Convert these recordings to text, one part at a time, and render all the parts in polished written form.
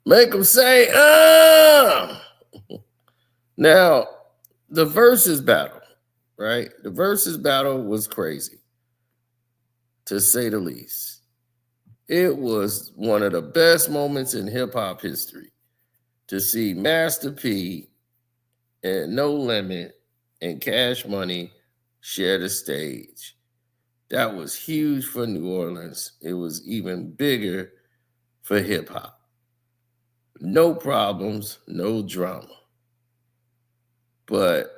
Make them say, ah. Now, the versus battle, right? The versus battle was crazy, to say the least. It was one of the best moments in hip hop history to see Master P and No Limit and Cash Money share the stage. That was huge for New Orleans. It was even bigger for hip hop. No problems, no drama. But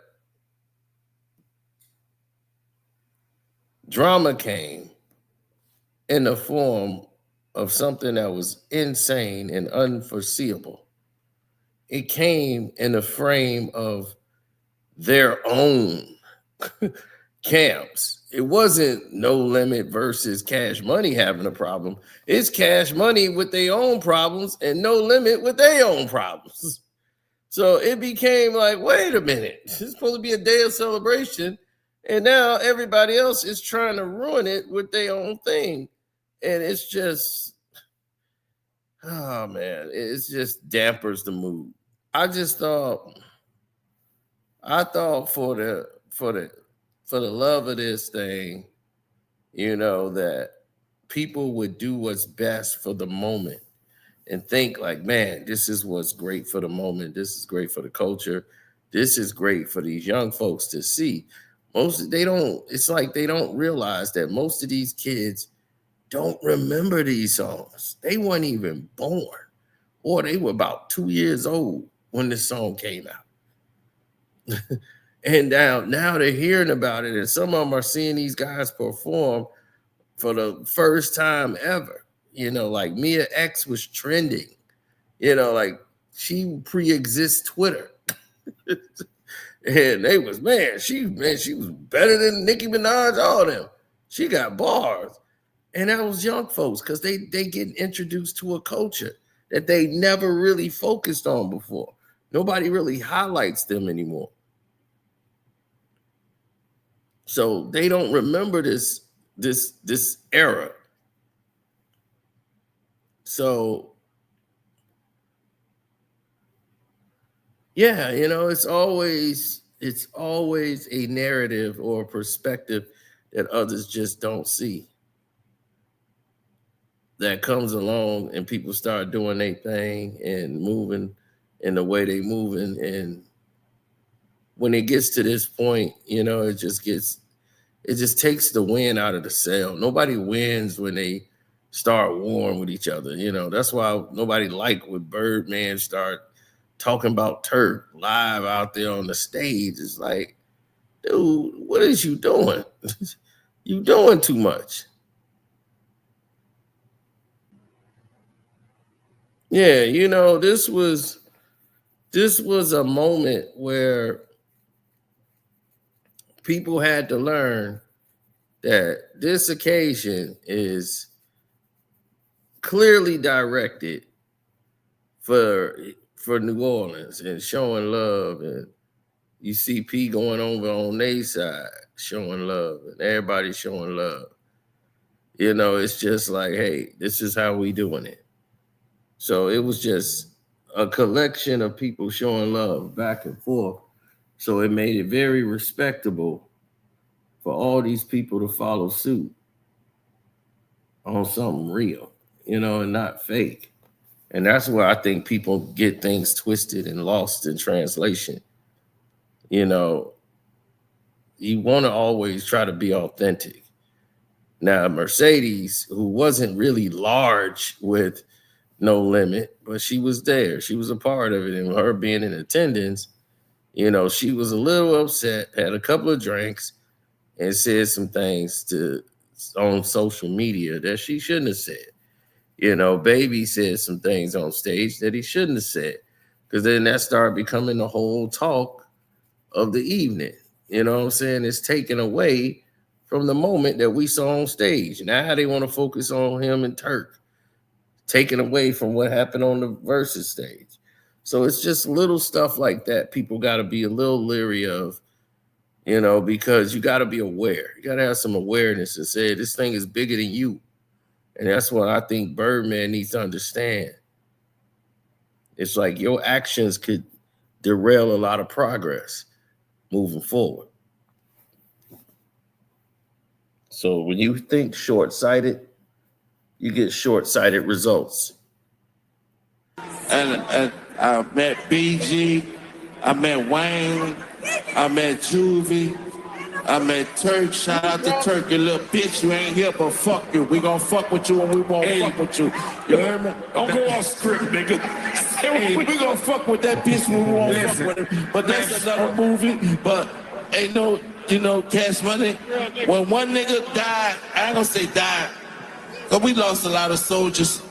drama came in the form of something that was insane and unforeseeable. It came in the frame of their own camps. It wasn't No Limit versus Cash Money having a problem. It's Cash Money with their own problems and No Limit with their own problems. So it became like, wait a minute, it's supposed to be a day of celebration. And now everybody else is trying to ruin it with their own thing. And it's just, oh man, it's just dampers the mood. I just thought, I thought for the love of this thing, that people would do what's best for the moment and think like, man, this is what's great for the moment. This is great for the culture. This is great for these young folks to see. It's like they don't realize that most of these kids don't remember these songs. They weren't even born, or they were about 2 years old when this song came out. And now they're hearing about it, and some of them are seeing these guys perform for the first time ever. Like Mia X was trending. Like she pre-exists Twitter. And they was, she was better than Nicki Minaj, all them. She got bars. And that was young folks because they get introduced to a culture that they never really focused on before. Nobody really highlights them anymore. So they don't remember this era. So yeah, it's always a narrative or a perspective that others just don't see. That comes along and people start doing their thing and moving in the way they moving. And when it gets to this point, it just takes the wind out of the sail. Nobody wins when they start warring with each other. That's why nobody liked when Birdman start talking about Turk live out there on the stage. It's like, dude, what is you doing? You doing too much. Yeah, this was a moment where people had to learn that this occasion is clearly directed for New Orleans and showing love, and you see P going over on their side showing love, and everybody showing love. It's just like, hey, this is how we doing it. So it was just a collection of people showing love back and forth. So it made it very respectable for all these people to follow suit on something real, and not fake. And that's where I think people get things twisted and lost in translation. You want to always try to be authentic. Now, Mercedes, who wasn't really large with No Limit, but she was there. She was a part of it. And her being in attendance, she was a little upset, had a couple of drinks, and said some things on social media that she shouldn't have said. Baby said some things on stage that he shouldn't have said, because then that started becoming the whole talk of the evening. You know what I'm saying? It's taken away from the moment that we saw on stage. Now they want to focus on him and Turk, taken away from what happened on the Verzuz stage. So it's just little stuff like that people got to be a little leery of, because you got to be aware. You got to have some awareness and say, this thing is bigger than you. And that's what I think Birdman needs to understand. It's like your actions could derail a lot of progress moving forward. So when you think short-sighted, you get short-sighted results. And I met BG, I met Wayne, I met Juvie, I met Turk. Shout out to Turk, you little bitch. You ain't here, but fuck you. We gonna fuck with you and we won't fuck with you. You heard me? Don't go off script, nigga. We gonna fuck with that bitch when we won't fuck with it. But that's another movie. But ain't no, Cash Money. When one nigga died, I ain't gonna say died, cause we lost a lot of soldiers.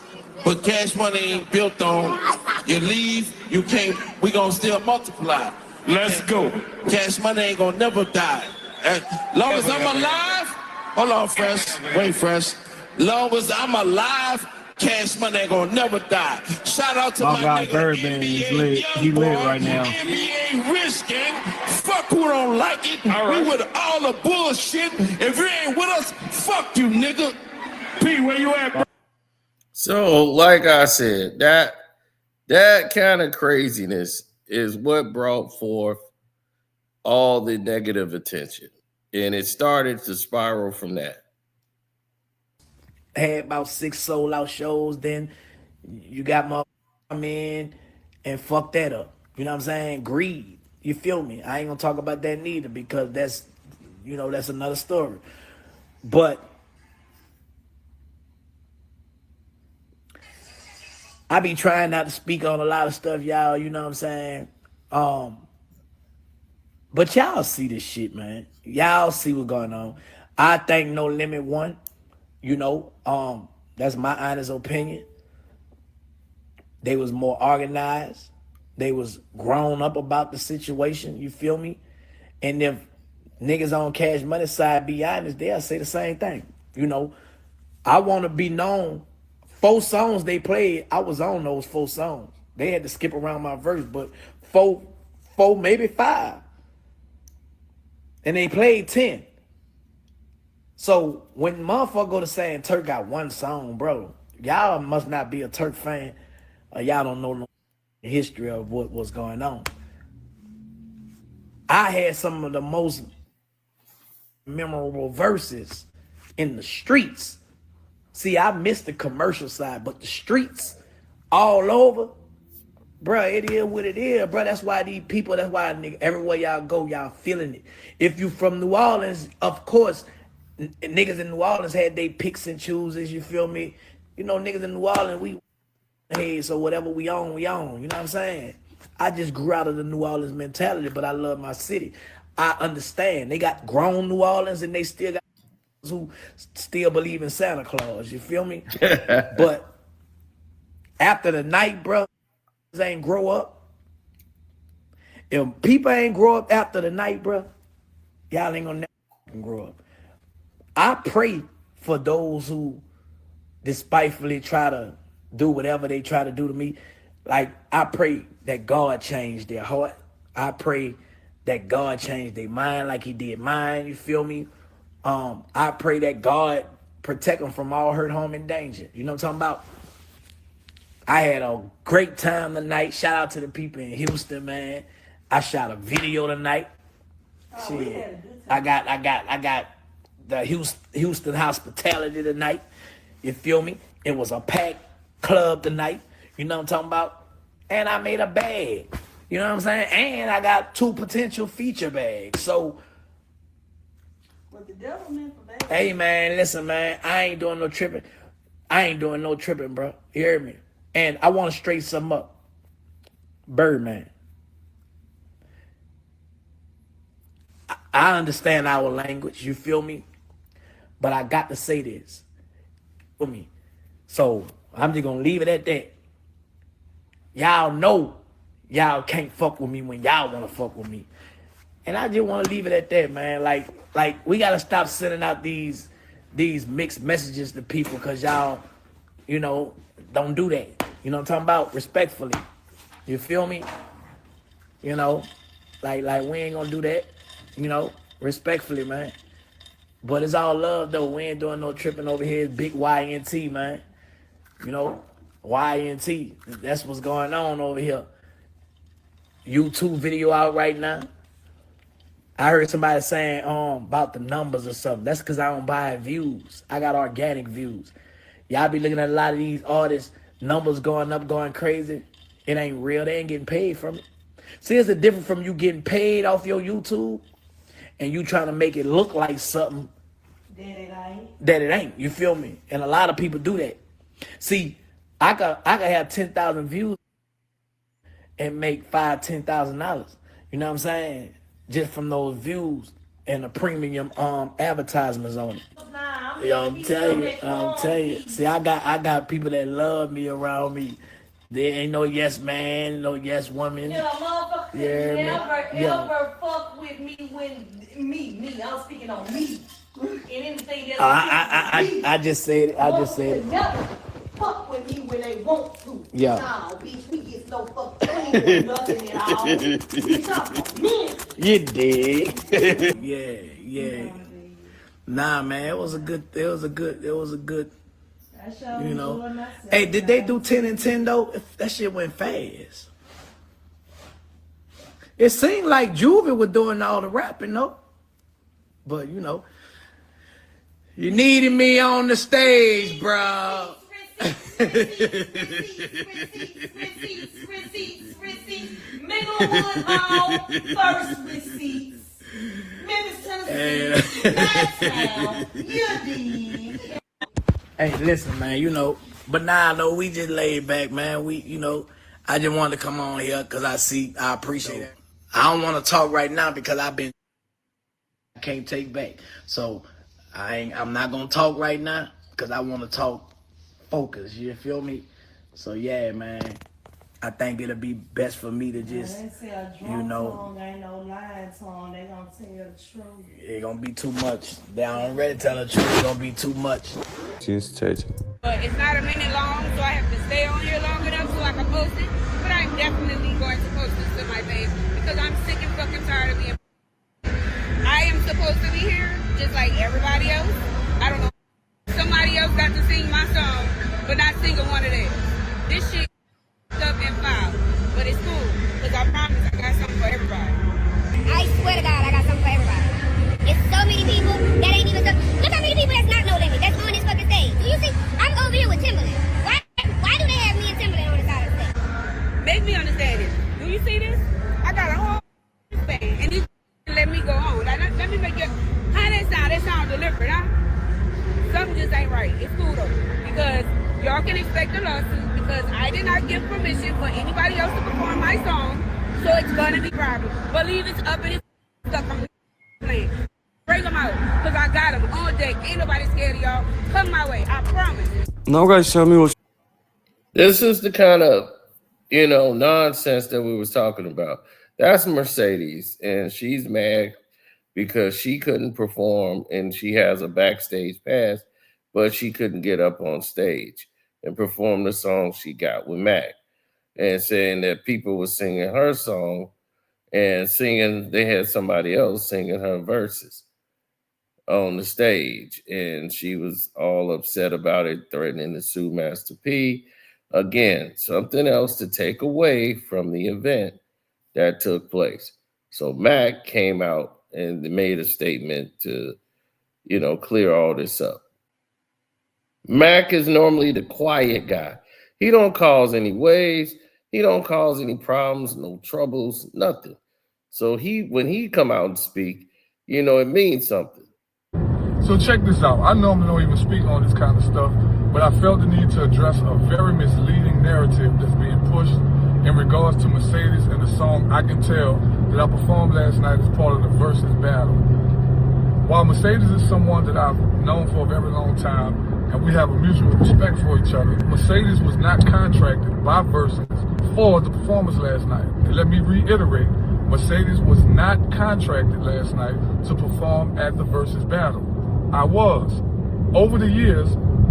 But Cash Money ain't built on you leave, you can't, we gonna still multiply. Let's go. Cash Money ain't gonna never die. As long as I'm alive, hold on, Fresh, wait, Fresh. Long as I'm alive, Cash Money ain't gonna never die. Shout out to my God, nigga, Birdman is lit. He lit right now. NBA rich gang. Fuck who don't like it. Right. We with all the bullshit. If you ain't with us, fuck you, nigga. P, where you at, bro? So, like I said, that kind of craziness is what brought forth all the negative attention. And it started to spiral from that. Had about 6 sold out shows, then you got my come in and fuck that up. You know what I'm saying? Greed. You feel me? I ain't gonna talk about that neither because that's another story. But I be trying not to speak on a lot of stuff, y'all, you know what I'm saying? But y'all see this shit, man. Y'all see what's going on. I think No Limit won, that's my honest opinion. They was more organized. They was grown up about the situation, you feel me? And if niggas on Cash Money side be honest, they'll say the same thing. I want to be known. 4 songs they played, I was on those 4 songs. They had to skip around my verse, but 4, maybe 5. And they played 10. So when motherfucker go to saying Turk got 1 song, bro, y'all must not be a Turk fan, or y'all don't know no history of what was going on. I had some of the most memorable verses in the streets. See, I missed the commercial side, but the streets all over, bruh, it is what it is, bruh. That's why these people, nigga, everywhere y'all go, y'all feeling it. If you from New Orleans, of course, niggas in New Orleans had they picks and chooses, you feel me? Niggas in New Orleans, so whatever we own, you know what I'm saying? I just grew out of the New Orleans mentality, but I love my city. I understand. They got grown New Orleans and they still got who still believe in Santa Claus, you feel me? But after the night, bro, ain't grow up. If people ain't grow up after the night, bro, y'all ain't gonna never grow up. I pray for those who despitefully try to do whatever they try to do to me. Like, I pray that God changed their heart. I pray that God changed their mind like he did mine, you feel me? I pray that God protect them from all hurt, harm, and danger. You know what I'm talking about? I had a great time tonight. Shout out to the people in Houston, man. I shot a video tonight. Shit. I got the Houston hospitality tonight. You feel me? It was a packed club tonight. You know what I'm talking about? And I made a bag. You know what I'm saying? And I got 2 potential feature bags. So, what the devil meant for bad. Hey, man, listen, man. I ain't doing no tripping. Bro. You hear me? And I want to straight something up. Birdman. I understand our language. You feel me? But I got to say this. For me. So, I'm just going to leave it at that. Y'all know y'all can't fuck with me when y'all want to fuck with me. And I just want to leave it at that, man. Like we got to stop sending out these mixed messages to people because y'all, don't do that. You know what I'm talking about? Respectfully. You feel me? Like we ain't going to do that. Respectfully, man. But it's all love, though. We ain't doing no tripping over here. It's big YNT, man. YNT. That's what's going on over here. YouTube video out right now. I heard somebody saying about the numbers or something. That's because I don't buy views. I got organic views. Y'all be looking at a lot of these artists, numbers going up, going crazy. It ain't real. They ain't getting paid from it. See, it's a difference from you getting paid off your YouTube and you trying to make it look like something that it ain't. You feel me? And a lot of people do that. See, I could have 10,000 views and make $5,000-$10,000. You know what I'm saying? Just from those views and the premium advertisements on it. Yeah, I'm telling you. See, I got people that love me around me. There ain't no yes man, no yes woman. Yeah, motherfucker ever fuck with me when me. I'm speaking on me. And anything else. I just said it. Never fuck with me when they want to. Yeah. Nah, bitch, we get no fuck with nothing at all. We talk about men. You dig? Yeah. Nah, man, it was a good. You know. Hey, did they do 10 and 10 though? That shit went fast. It seemed like Juvie was doing all the rapping though. But you know, you needed me on the stage, bro. Receipts. Minglewood Hall, first receipts. Memphis, Tennessee, last town. You did. Hey, listen, man, you know, but nah, no, we just laid back, man. I just wanted to come on here because I appreciate it. I don't want to talk right now because I can't take back. So I'm not going to talk right now because I want to talk focus, you feel me? So yeah, man, I think it'll be best for me to just, you know, ain't no lying song. They gonna tell the truth. It gonna be too much. They already tell the truth. It's gonna be too much. Just touching. But it's not a minute long, so I have to stay on here long enough so I can post it. But I'm definitely going to post this to my page because I'm sick and fucking tired of being. I am supposed to be here just like everybody else. I don't know. Somebody else got to sing my song, but not single one of theirs. This shit up and foul, but it's cool because I promise I got something for everybody. I swear to God, I got something for everybody. It's so many people that ain't even. Look how many people that's not No Limit that's on this fucking stage. Do you see? I'm over here with Timberland. Why do they have me and Timberland on the side of the stage? Make me understand it. Do you see this? I got a whole band, and these let me go on. Like, let me make it. How that sound? That sound deliberate, huh? Something just ain't right. It's cool though, because y'all can expect a lawsuit because I did not give permission for anybody else to perform my song, so it's gonna be private. Believe it's up and it's stuck. I'm playing. Bring them out, because I got them on deck. Ain't nobody scared of y'all. Come my way, I promise. Now guys, tell me what. This is the kind of, nonsense that we was talking about. That's Mercedes, and she's mad because she couldn't perform and she has a backstage pass, but she couldn't get up on stage and perform the song she got with Mac, and saying that people were singing her song and they had somebody else singing her verses on the stage, and she was all upset about it, threatening to sue Master P. Again, something else to take away from the event that took place. So Mac came out and made a statement to, clear all this up. Mac is normally the quiet guy. He don't cause any waves. He don't cause any problems, no troubles, nothing. So when he come out and speak, it means something. So check this out. I normally don't even speak on this kind of stuff, but I felt the need to address a very misleading narrative that's being pushed in regards to Mercedes and the song I Can Tell that I performed last night as part of the Verzuz battle. While Mercedes is someone that I've known for a very long time, and we have a mutual respect for each other, Mercedes was not contracted by Verzuz for the performance last night. And let me reiterate, Mercedes was not contracted last night to perform at the Verzuz battle. I was. Over the years,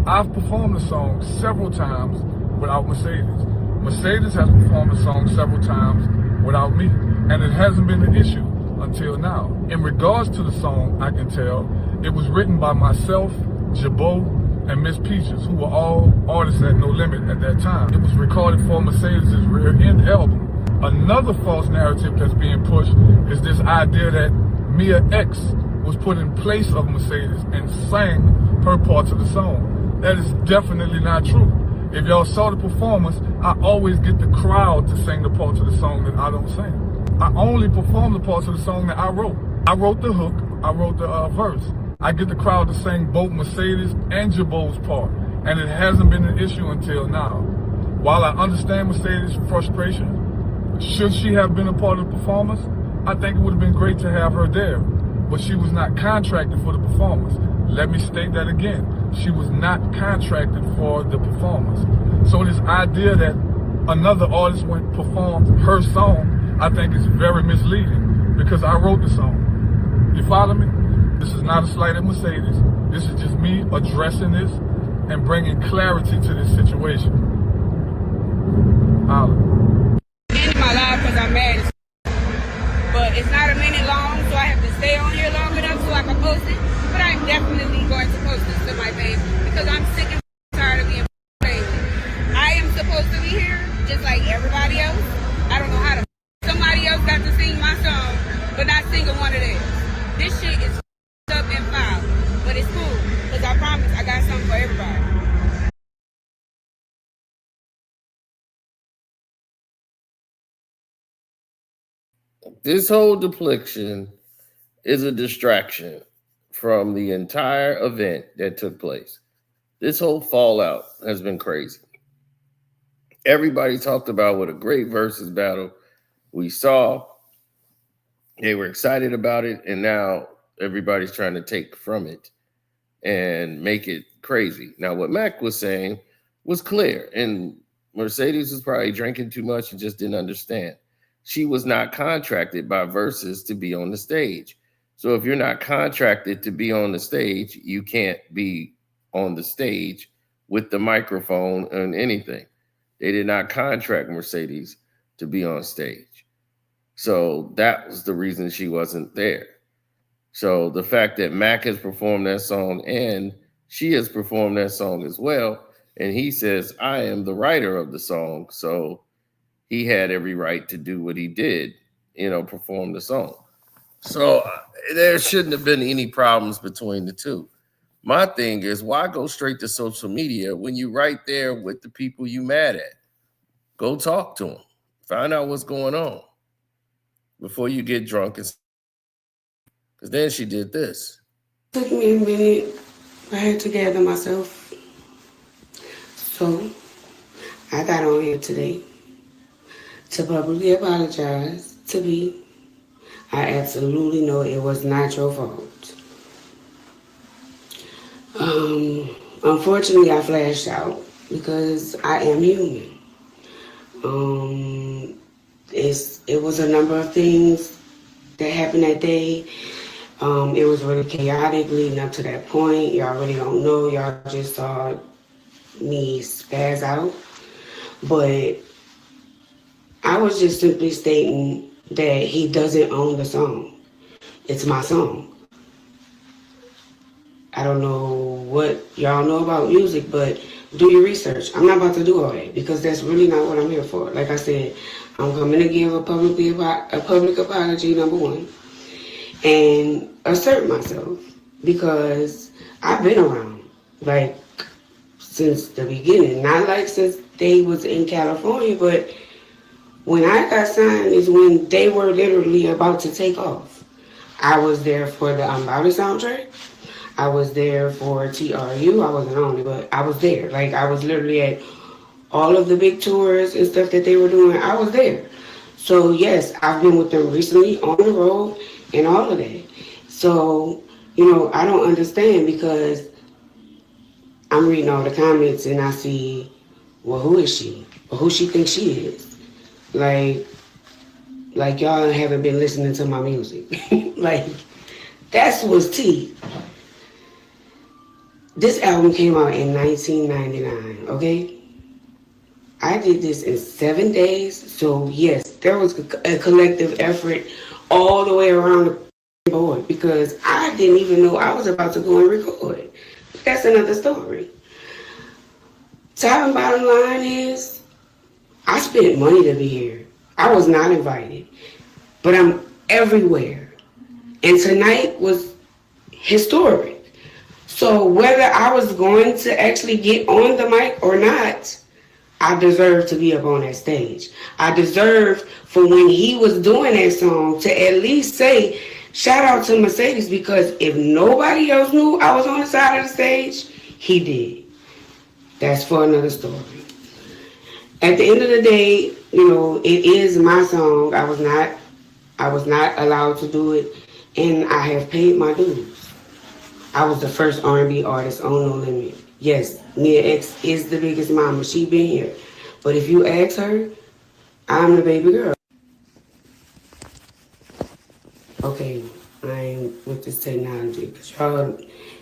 I've performed the song several times without Mercedes. Mercedes has performed the song several times without me, and it hasn't been an issue until now. In regards to the song I Can Tell, it was written by myself, Jabot, and Miss Peaches, who were all artists at No Limit at that time. It was recorded for Mercedes' rear end album. Another false narrative that's being pushed is this idea that Mia X was put in place of Mercedes and sang her parts of the song. That is definitely not true. If y'all saw the performance, I always get the crowd to sing the parts of the song that I don't sing. I only perform the parts of the song that I wrote. I wrote the hook, I wrote the verse. I get the crowd to sing both Mercedes and Jabot's part, and it hasn't been an issue until now. While I understand Mercedes' frustration, should she have been a part of the performance, I think it would have been great to have her there, but she was not contracted for the performance. Let me state that again. She was not contracted for the performance. So this idea that another artist went perform her song, I think is very misleading because I wrote the song. You follow me? This is not a slight at Mercedes. This is just me addressing this and bringing clarity to this situation. Holla. Ending my life because I'm mad as but it's not a minute long, so I have to stay on here long enough so I can post it. But I'm definitely going to post this to my page because I'm sick and tired of being crazy. I am supposed to be here just like everybody else. I don't know how to. Somebody else got to sing my song, but not single one of theirs. This shit is up and foul, but it's cool because I promise I got something for everybody. This whole depiction is a distraction from the entire event that took place. This whole fallout has been crazy. Everybody talked about what a great versus battle we saw. They were excited about it, and now everybody's trying to take from it and make it crazy. Now, what Mac was saying was clear, and Mercedes was probably drinking too much and just didn't understand. She was not contracted by Verzuz to be on the stage. So if you're not contracted to be on the stage, you can't be on the stage with the microphone and anything. They did not contract Mercedes to be on stage. So that was the reason she wasn't there. So the fact that Mac has performed that song and she has performed that song as well, and he says, I am the writer of the song, so he had every right to do what he did, perform the song. So there shouldn't have been any problems between the two. My thing is, why go straight to social media when you're right there with the people you mad at? Go talk to them. Find out what's going on before you get drunk. Because then she did this. It took me a minute. I had to gather myself. So I got on here today to publicly apologize to B. I absolutely know it was not your fault. Unfortunately, I flashed out because I am human. It was a number of things that happened that day. It was really chaotic leading up to that point. Y'all really don't know. Y'all just saw me spaz out. But I was just simply stating that he doesn't own the song. It's my song. I don't know what y'all know about music, but do your research. I'm not about to do all that because that's really not what I'm here for. Like I said, I'm coming to give a public apology, number one, and assert myself because I've been around, like, since the beginning. Not like since they was in California, but when I got signed is when they were literally about to take off. I was there for the Unbounded soundtrack. I was there for TRU. I wasn't on it, but I was there. Like, I was literally at all of the big tours and stuff that they were doing. I was there. So, yes, I've been with them recently on the road and all of that. So, I don't understand because I'm reading all the comments and I see, well, who is she? Or who she thinks she is? Like y'all haven't been listening to my music. Like, that's what's tea. This album came out in 1999, okay? I did this in 7 days. So, yes, there was a collective effort all the way around the board because I didn't even know I was about to go and record. That's another story. Top and bottom line is, I spent money to be here. I was not invited, but I'm everywhere. And tonight was historic. So whether I was going to actually get on the mic or not, I deserve to be up on that stage. I deserved for when he was doing that song to at least say, shout out to Mercedes, because if nobody else knew I was on the side of the stage, he did. That's for another story. At the end of the day, you know, it is my song. I was not allowed to do it, and I have paid my dues. I was the first R&B artist on No Limit. Yes, Nia X is the biggest mama. She been here. But if you ask her, I'm the baby girl. Okay, I ain't with this technology. Cause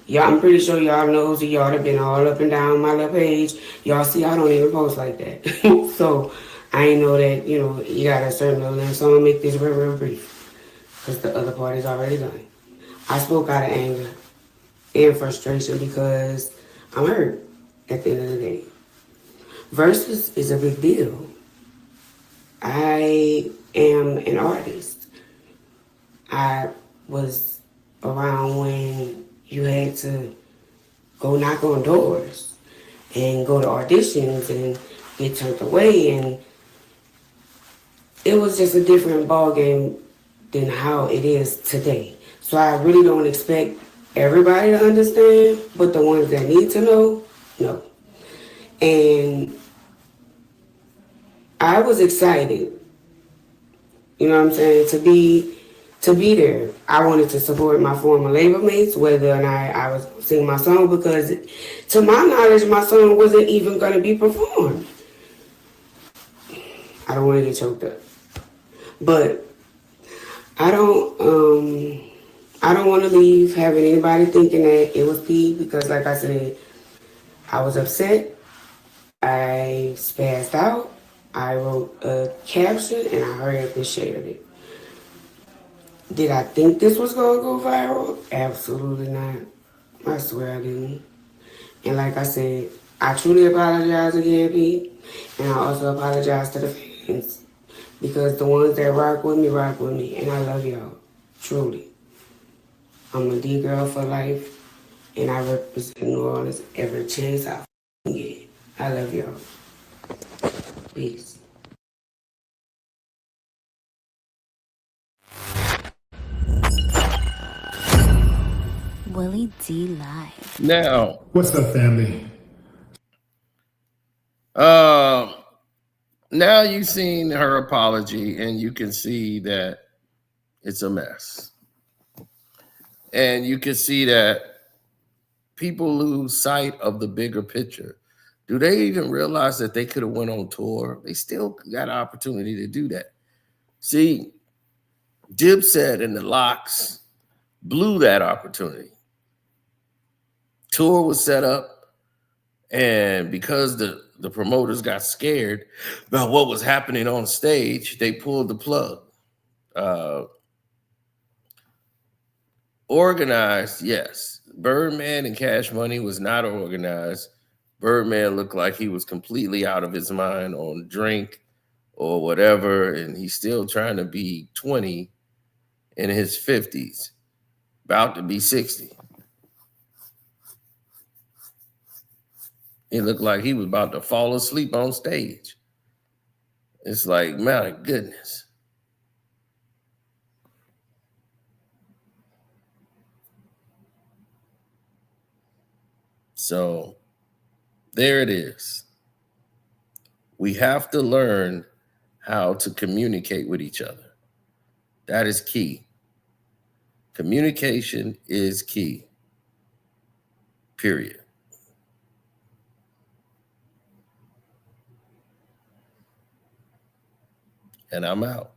y'all, I'm pretty sure y'all knows that y'all have been all up and down my little page. Y'all see I don't even post like that. So I ain't know that, you know, you got a certain level. So I'm gonna make this real brief. Because the other part is already done. I spoke out of anger and frustration because I'm hurt at the end of the day. Verzuz is a big deal. I am an artist. I was around when you had to go knock on doors and go to auditions and get turned away, and it was just a different ballgame than how it is today. So I really don't expect everybody to understand, but the ones that need to know. And I was excited, you know what I'm saying, to be there. I wanted to support my former labor mates, whether or not I was singing my song, because to my knowledge, my song wasn't even going to be performed. I don't want to get choked up. But I don't want to leave having anybody thinking that it was P, because like I said, I was upset. I spazzed out. I wrote a caption and I hurried up and shared it. Did I think this was going to go viral? Absolutely not. I swear I didn't. And like I said, I truly apologize again, Pete. And I also apologize to the fans. Because the ones that rock with me. And I love y'all. Truly. I'm a D girl for life. And I represent New Orleans every chance I get. I love y'all. Peace. Willie D Live. Now, what's up, family? Now you've seen her apology, and you can see that it's a mess. And you can see that people lose sight of the bigger picture. Do they even realize that they could have went on tour? They still got an opportunity to do that. See, Dipset and the Locks blew that opportunity. Tour was set up, and because the promoters got scared about what was happening on stage, they pulled the plug. Organized, yes. Birdman and Cash Money was not organized. Birdman looked like he was completely out of his mind on drink or whatever, and he's still trying to be 20 in his 50s, about to be 60. He looked like he was about to fall asleep on stage. It's like, my goodness. So there it is. We have to learn how to communicate with each other. That is key. Communication is key. Period. And I'm out.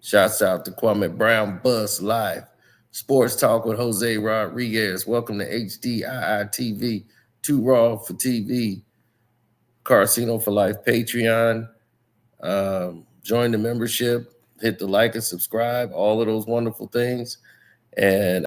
Shouts out to Kwame Brown Bus Live. Sports Talk with Jose Rodriguez. Welcome to HDII TV. Too Raw for TV. Carcino for Life Patreon. Join the membership. Hit the like and subscribe. All of those wonderful things. And